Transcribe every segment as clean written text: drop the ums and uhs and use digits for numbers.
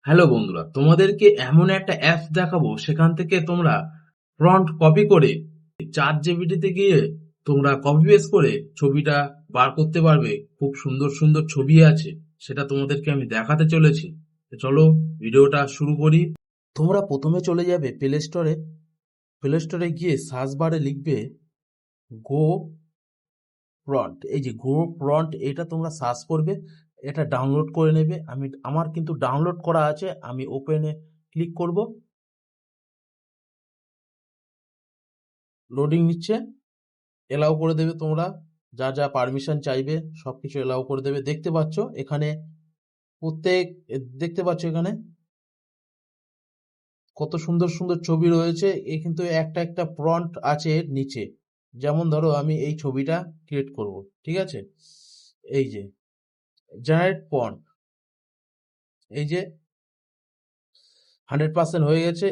Hello বন্ধুরা, তোমাদেরকে এমন একটা অ্যাপস দেখাবো সেখান থেকে তোমরা ফ্রন্ট কপি করে চ্যাট জিপিটিতে গিয়ে তোমরা কপি পেস্ট করে ছবিটা বার করতে পারবে। খুব সুন্দর সুন্দর ছবি আছে, সেটা তোমাদেরকে আমি দেখাতে চলেছি। তো চলো ভিডিওটা শুরু করি। তোমরা প্রথমে চলে যাবে প্লে স্টোরে গিয়ে সার্চ বারে লিখবে গো প্রন্ট। এই যে গো প্রন্ট, এটা তোমরা সার্চ করবে, এটা ডাউনলোড করে নেবে। আমার কিন্তু ডাউনলোড করা আছে, আমি ওপেনে ক্লিক করব। লোডিং নিচ্ছে, এলাও করে দেবে। তোমরা যা যা পারমিশন চাইবে সবকিছু এলাও করে দেবে। দেখতে পাচ্ছ এখানে প্রত্যেক দেখতে পাচ্ছ এখানে কত সুন্দর সুন্দর ছবি রয়েছে। এ কিন্তু একটা একটা প্রম্পট আছে এর নিচে। যেমন ধরো আমি এই ছবিটা ক্রিয়েট করব, ঠিক আছে? এই যে জেনারেট প্রম্পট, এই যে 100% হয়ে গেছে।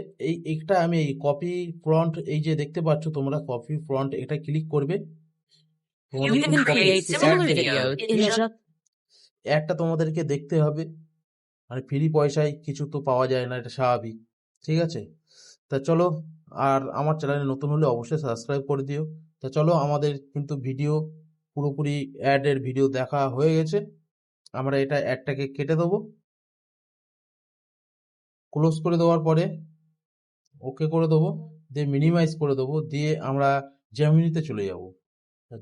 এইটা আমি এই কপি ফ্রন্ট, এই যে দেখতে পাচ্ছ তোমরা কপি ফ্রন্ট, এটা ক্লিক করবে। তোমাদের You কিন্তু can create অ্যাড similar দেখতে videos হবে, in ঠিক আছে? just অ্যাডটা তোমাদেরকে দেখতে হবে, মানে ফ্রি পয়সায় কিছু তো পাওয়া যায় না, এটা স্বাভাবিক, ঠিক আছে? তা চলো, আর আমার চ্যানেলে নতুন হলে অবশ্যই সাবস্ক্রাইব করে দিও। তা চলো, আমাদের কিন্তু ভিডিও পুরোপুরি অ্যাডের ভিডিও দেখা হয়ে গেছে। আমরা এটা অ্যাডটাকে কেটে দেবো, ক্লোজ করে দেওয়ার পরে ওকে করে দেবো, দিয়ে মিনিমাইজ করে দেবো, দিয়ে আমরা জ্যামিনিতে চলে যাব।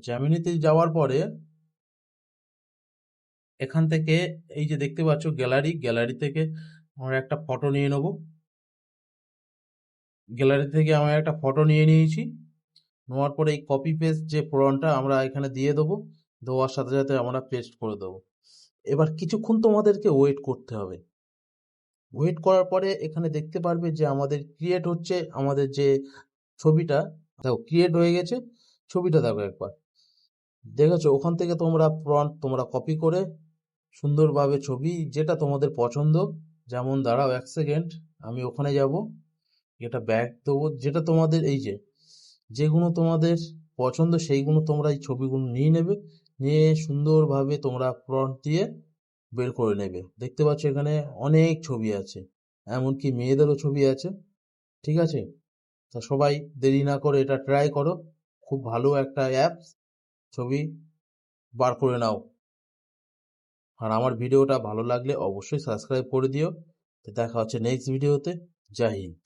জ্যামিনিতে যাওয়ার পরে এখান থেকে এই যে দেখতে পাচ্ছ গ্যালারি থেকে আমরা একটা ফটো নিয়ে নেব। গ্যালারি থেকে আমরা একটা ফটো নিয়ে নিয়েছি। নেওয়ার পরে এই কপি পেস্ট যে প্রণটা আমরা এখানে দিয়ে দেবো, দেওয়ার সাথে সাথে আমরা পেস্ট করে দেবো। এবার কিছুক্ষণ তোমাদেরকে ওয়েট করতে হবে। ওয়েট করার পরে এখানে দেখতে পারবে যে আমাদের ক্রিয়েট হচ্ছে, আমাদের যে ছবিটা, দেখো ক্রিয়েট হয়ে গেছে। ছবিটা দেখো একবার, দেখেছো? ওখান থেকে তোমরা প্রম্পট তোমরা কপি করে সুন্দরভাবে ছবি যেটা তোমাদের পছন্দ, যেমন দাঁড়াও 1 সেকেন্ড, আমি ওখানে যাব, এটা ব্যাক দেবো, যেটা তোমাদের এই যে যেগুলো তোমাদের পছন্দ সেইগুলো তোমরা এই ছবিগুলো নিয়ে নেবে, নিয়ে সুন্দরভাবে তোমরা প্রম্পট দিয়ে বের করে নেবে। দেখতে পাচ্ছ এখানে অনেক ছবি আছে, এমনকি মেয়েদেরও ছবি আছে, ঠিক আছে? তা সবাই দেরি না করে এটা ট্রাই করো, খুব ভালো একটা অ্যাপস, ছবি বার করে নাও। আর আমার ভিডিওটা ভালো লাগলে অবশ্যই সাবস্ক্রাইব করে দিও। তো দেখা হচ্ছে নেক্সট ভিডিওতে। জয় হিন্দ।